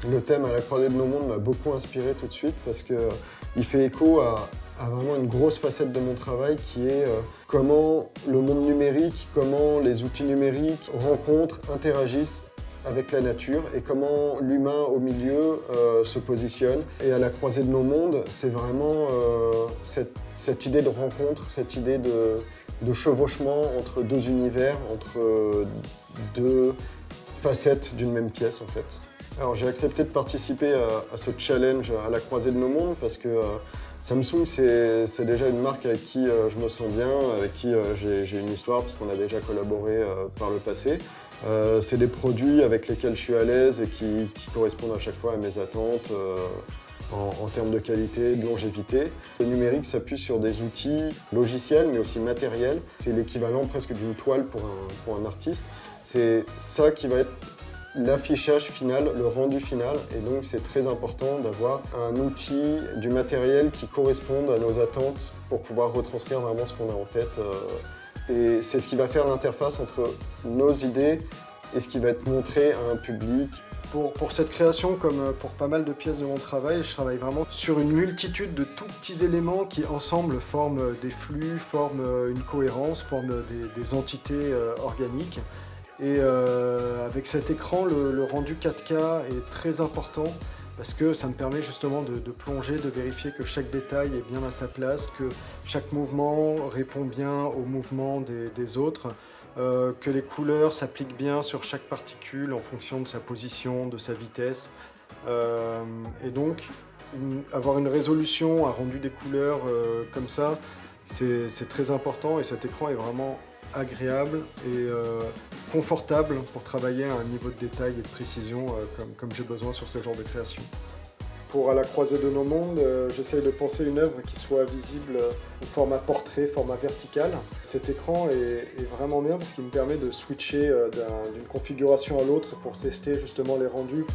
Le thème à la croisée de nos mondes m'a beaucoup inspiré tout de suite parce qu'il fait écho à vraiment une grosse facette de mon travail qui est comment le monde numérique, comment les outils numériques rencontrent, interagissent avec la nature et comment l'humain au milieu se positionne. Et à la croisée de nos mondes, c'est vraiment cette idée de rencontre, cette idée de chevauchement entre deux univers, entre deux facettes d'une même pièce en fait. Alors j'ai accepté de participer à ce challenge à la croisée de nos mondes parce que Samsung c'est déjà une marque avec qui je me sens bien, avec qui j'ai une histoire parce qu'on a déjà collaboré par le passé. C'est des produits avec lesquels je suis à l'aise et qui correspondent à chaque fois à mes attentes en termes de qualité, de longévité. Le numérique s'appuie sur des outils logiciels mais aussi matériels. C'est l'équivalent presque d'une toile pour un artiste. C'est ça qui va être l'affichage final, le rendu final, et donc c'est très important d'avoir un outil, du matériel qui corresponde à nos attentes pour pouvoir retranscrire vraiment ce qu'on a en tête. Et c'est ce qui va faire l'interface entre nos idées et ce qui va être montré à un public. Pour cette création, comme pour pas mal de pièces de mon travail, je travaille vraiment sur une multitude de tout petits éléments qui ensemble forment des flux, forment une cohérence, forment des entités organiques. Et avec cet écran, le rendu 4K est très important parce que ça me permet justement de plonger, de vérifier que chaque détail est bien à sa place, que chaque mouvement répond bien au mouvement des autres, que les couleurs s'appliquent bien sur chaque particule en fonction de sa position, de sa vitesse. Et donc, avoir une résolution, un rendu des couleurs comme ça, c'est très important et cet écran est vraiment agréable et confortable pour travailler à un niveau de détail et de précision comme j'ai besoin sur ce genre de création. Pour À la croisée de nos mondes, j'essaye de penser une œuvre qui soit visible au format portrait, format vertical. Cet écran est vraiment bien parce qu'il me permet de switcher d'une configuration à l'autre pour tester justement les rendus.